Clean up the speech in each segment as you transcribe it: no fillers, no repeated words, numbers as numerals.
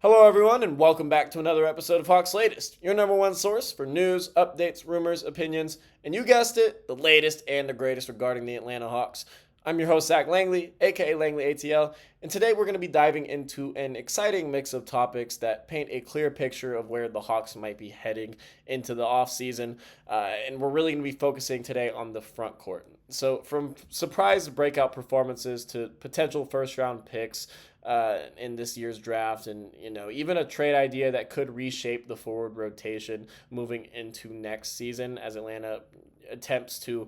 Hello, everyone, and welcome back to another episode of Hawks Latest, your number one source for news, updates, rumors, opinions, and you guessed it, the latest and the greatest regarding the Atlanta Hawks. I'm your host, Zach Langley, aka Langley ATL, and today we're going to be diving into an exciting mix of topics that paint a clear picture of where the Hawks might be heading into the offseason, and we're really going to be focusing today on the front court. So, from surprise breakout performances to potential first round picks, in this year's draft, and even a trade idea that could reshape the forward rotation moving into next season as Atlanta attempts to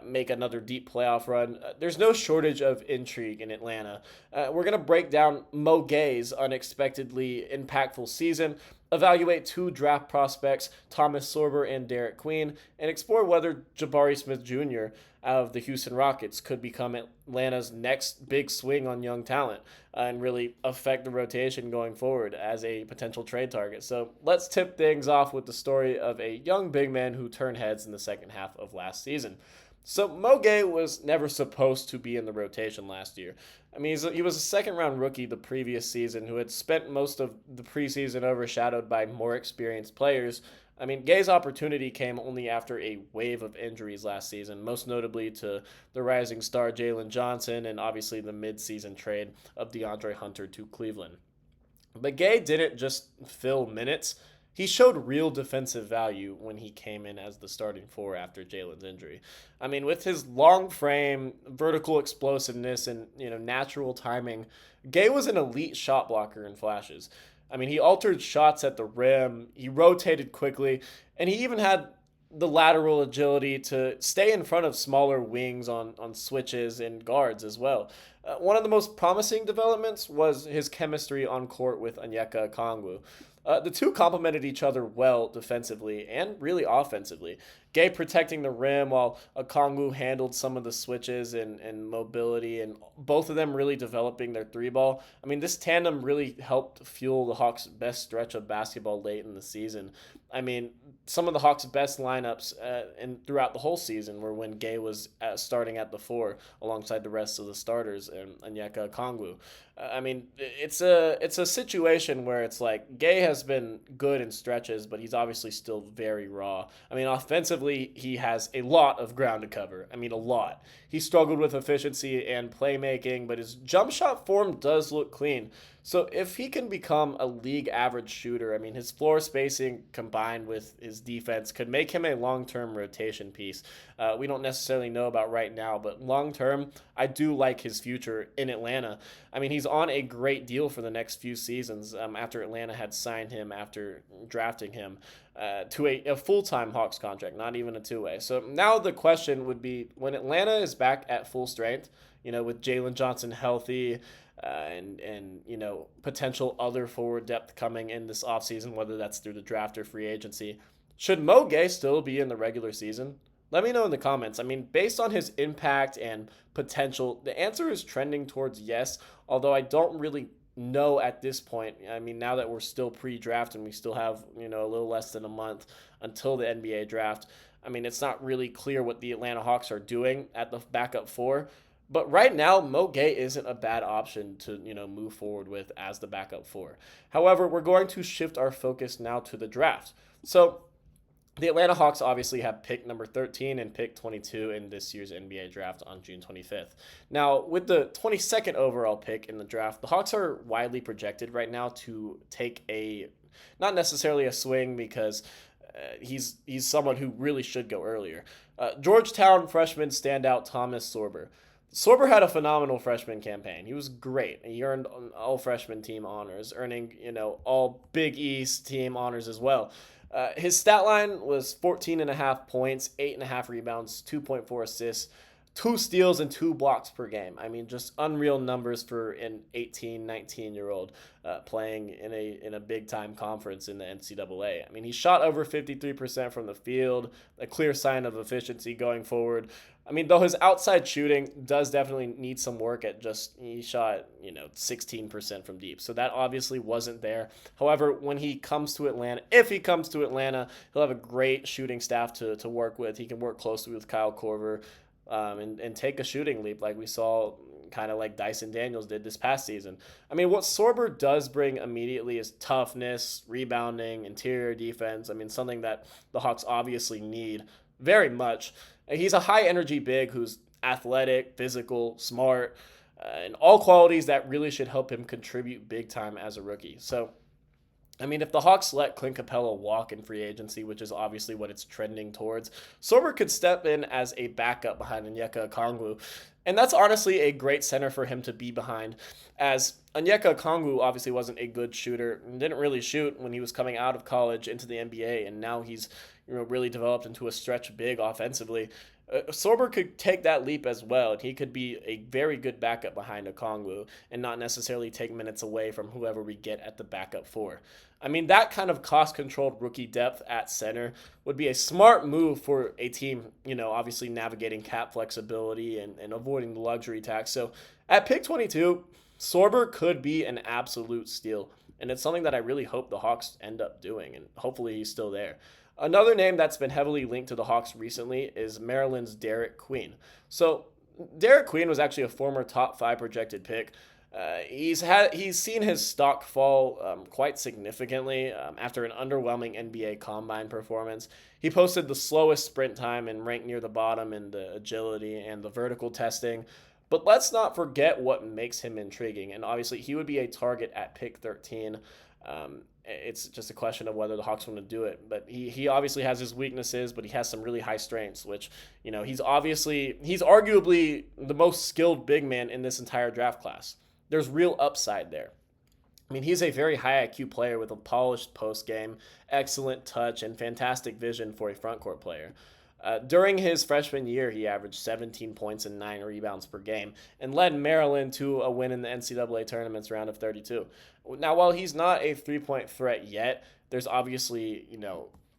make another deep playoff run. There's no shortage of intrigue in Atlanta. We're going to break down Mo Gay's unexpectedly impactful season, evaluate two draft prospects, Thomas Sorber and Derek Queen, and explore whether Jabari Smith Jr. out of the Houston Rockets could become Atlanta's next big swing on young talent and really affect the rotation going forward as a potential trade target. So let's tip things off with the story of a young big man who turned heads in the second half of last season. So Mo Gay was never supposed to be in the rotation last year. I mean, he was a second-round rookie the previous season who had spent most of the preseason overshadowed by more experienced players. I mean, Gay's opportunity came only after a wave of injuries last season, most notably to the rising star Jalen Johnson and obviously the mid-season trade of DeAndre Hunter to Cleveland. But Gay didn't just fill minutes. He showed real defensive value when he came in as the starting four after Jalen's injury. I mean, with his long frame, vertical explosiveness, and natural timing, Gay was an elite shot blocker in flashes. I mean, he altered shots at the rim, he rotated quickly, and he even had the lateral agility to stay in front of smaller wings on switches and guards as well. One of the most promising developments was his chemistry on court with Onyeka Okongwu. The two complemented each other well defensively and really offensively. Gay protecting the rim while Okongwu handled some of the switches and mobility, and both of them really developing their three ball. I mean, this tandem really helped fuel the Hawks' best stretch of basketball late in the season. I mean, some of the Hawks' best lineups and throughout the whole season were when Gay was starting at the four alongside the rest of the starters and Onyeka Okongwu. I mean, it's a situation where it's like Gay has been good in stretches, but he's obviously still very raw. I mean, offensively, he has a lot of ground to cover. I mean, a lot. He struggled with efficiency and playmaking, but his jump shot form does look clean. So if he can become a league average shooter, I mean, his floor spacing combined with his defense could make him a long-term rotation piece. We don't necessarily know about right now, but long-term, I do like his future in Atlanta. I mean, he's on a great deal for the next few seasons after Atlanta had signed him after drafting him to a full-time Hawks contract, not even a two-way. So now the question would be, when Atlanta is back at full strength, with Jalen Johnson healthy, and potential other forward depth coming in this offseason, whether that's through the draft or free agency, should Mo Gay still be in the regular season? Let me know in the comments. I mean, based on his impact and potential, the answer is trending towards yes, although I don't really know at this point. I mean, now that we're still pre-draft and we still have, a little less than a month until the NBA draft, I mean, it's not really clear what the Atlanta Hawks are doing at the backup four. But right now, Mo Gay isn't a bad option to, move forward with as the backup four. However, we're going to shift our focus now to the draft. So the Atlanta Hawks obviously have pick number 13 and pick 22 in this year's NBA draft on June 25th. Now, with the 22nd overall pick in the draft, the Hawks are widely projected right now to take not necessarily a swing because he's someone who really should go earlier. Georgetown freshman standout Thomas Sorber. Sorber had a phenomenal freshman campaign. He was great. He earned all freshman team honors, earning, all Big East team honors as well. His stat line was 14.5 points, 8.5 rebounds, 2.4 assists, 2 steals, and 2 blocks per game. I mean, just unreal numbers for an 18, 19-year-old playing in a big-time conference in the NCAA. I mean, he shot over 53% from the field, a clear sign of efficiency going forward. I mean, though his outside shooting does definitely need some work he shot, 16% from deep. So that obviously wasn't there. However, when he comes to Atlanta, if he comes to Atlanta, he'll have a great shooting staff to work with. He can work closely with Kyle Korver and take a shooting leap like we saw kind of like Dyson Daniels did this past season. I mean, what Sorber does bring immediately is toughness, rebounding, interior defense. I mean, something that the Hawks obviously need very much. He's a high energy big who's athletic, physical, smart, and all qualities that really should help him contribute big time as a rookie. So, I mean, if the Hawks let Clint Capella walk in free agency, which is obviously what it's trending towards, Sorber could step in as a backup behind Onyeka Okongwu. And that's honestly a great center for him to be behind, as Onyeka Okongwu obviously wasn't a good shooter and didn't really shoot when he was coming out of college into the NBA, and now he's really developed into a stretch big offensively. Sorber could take that leap as well, and he could be a very good backup behind Okongwu and not necessarily take minutes away from whoever we get at the backup four. I mean, that kind of cost-controlled rookie depth at center would be a smart move for a team, obviously navigating cap flexibility and avoiding the luxury tax. So at pick 22, Sorber could be an absolute steal, and it's something that I really hope the Hawks end up doing, and hopefully he's still there. Another name that's been heavily linked to the Hawks recently is Maryland's Derek Queen. So Derek Queen was actually a former top 5 projected pick. He's seen his stock fall quite significantly after an underwhelming NBA Combine performance. He posted the slowest sprint time and ranked near the bottom in the agility and the vertical testing. But let's not forget what makes him intriguing, and obviously he would be a target at pick 13. It's just a question of whether the Hawks want to do it. But he obviously has his weaknesses, but he has some really high strengths, which, he's arguably the most skilled big man in this entire draft class. There's real upside there. I mean, he's a very high IQ player with a polished post game, excellent touch, and fantastic vision for a frontcourt player. During his freshman year, he averaged 17 points and 9 rebounds per game and led Maryland to a win in the NCAA tournament's round of 32. Now, while he's not a three-point threat yet, there's obviously,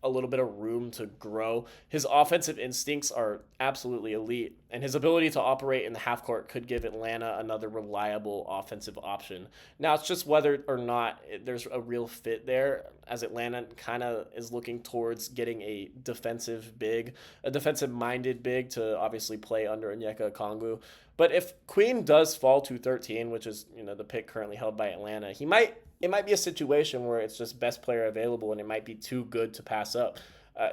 a little bit of room to grow. His offensive instincts are absolutely elite, and his ability to operate in the half court could give Atlanta another reliable offensive option. Now, it's just whether or not there's a real fit there, as Atlanta kind of is looking towards getting a defensive-minded big to obviously play under Onyeka Okongwu. But if Queen does fall to 13, which is the pick currently held by Atlanta, it might be a situation where it's just best player available and it might be too good to pass up.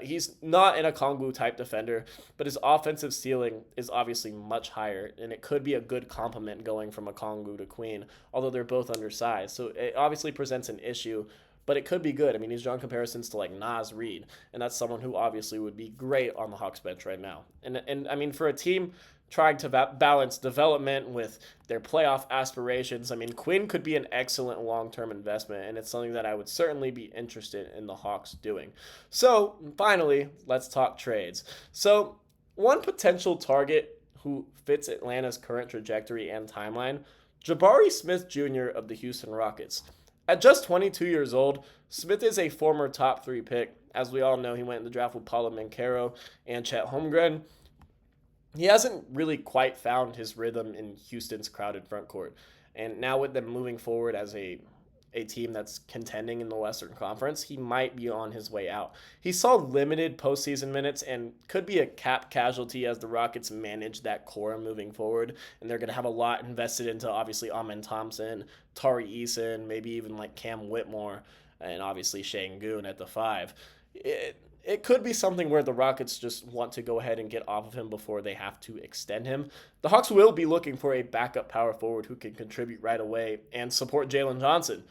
He's not an Okongwu type defender, but his offensive ceiling is obviously much higher, and it could be a good complement going from Okongwu to Queen, although they're both undersized. So it obviously presents an issue, but it could be good. I mean, he's drawn comparisons to like Naz Reid, and that's someone who obviously would be great on the Hawks bench right now. And I mean, for a team trying to balance development with their playoff aspirations, I mean, Quinn could be an excellent long-term investment, and it's something that I would certainly be interested in the Hawks doing. So, finally, let's talk trades. So, one potential target who fits Atlanta's current trajectory and timeline, Jabari Smith Jr. of the Houston Rockets. At just 22 years old, Smith is a former top 3 pick. As we all know, he went in the draft with Paulo Banchero and Chet Holmgren. He hasn't really quite found his rhythm in Houston's crowded front court. And now with them moving forward as a team that's contending in the Western Conference, he might be on his way out. He saw limited postseason minutes and could be a cap casualty as the Rockets manage that core moving forward. And they're going to have a lot invested into, obviously, Amen Thompson, Tari Eason, maybe even like Cam Whitmore, and obviously Şengün at the 5. It could be something where the Rockets just want to go ahead and get off of him before they have to extend him. The Hawks will be looking for a backup power forward who can contribute right away and support Jalen Johnson.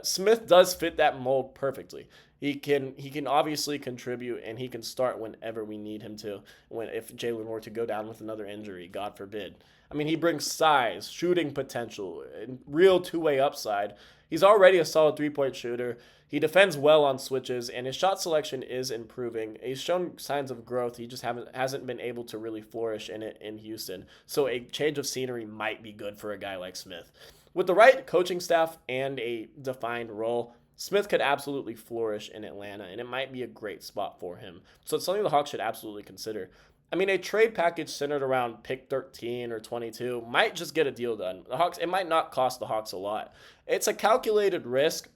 Smith does fit that mold perfectly. He can obviously contribute, and he can start whenever we need him to, if Jalen were to go down with another injury, God forbid. I mean, he brings size, shooting potential, and real two-way upside. He's already a solid three-point shooter. He defends well on switches, and his shot selection is improving. He's shown signs of growth. He just hasn't been able to really flourish in it in Houston. So a change of scenery might be good for a guy like Smith. With the right coaching staff and a defined role, Smith could absolutely flourish in Atlanta, and it might be a great spot for him. So it's something the Hawks should absolutely consider. I mean, a trade package centered around pick 13 or 22 might just get a deal done. It might not cost the Hawks a lot. It's a calculated risk,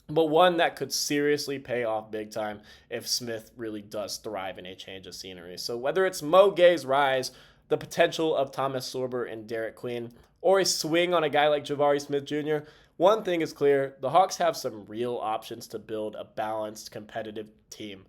but one that could seriously pay off big time if Smith really does thrive in a change of scenery. So whether it's Mo Gay's rise, the potential of Thomas Sorber and Derek Queen, or a swing on a guy like Jabari Smith Jr., one thing is clear: the Hawks have some real options to build a balanced, competitive team,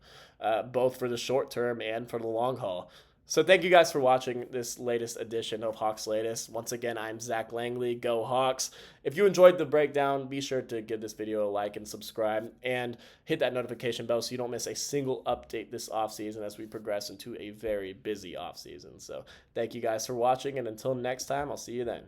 both for the short term and for the long haul. So thank you guys for watching this latest edition of Hawks Latest. Once again, I'm Zach Langley. Go Hawks. If you enjoyed the breakdown, be sure to give this video a like and subscribe, and hit that notification bell so you don't miss a single update this offseason as we progress into a very busy offseason. So thank you guys for watching, and until next time, I'll see you then.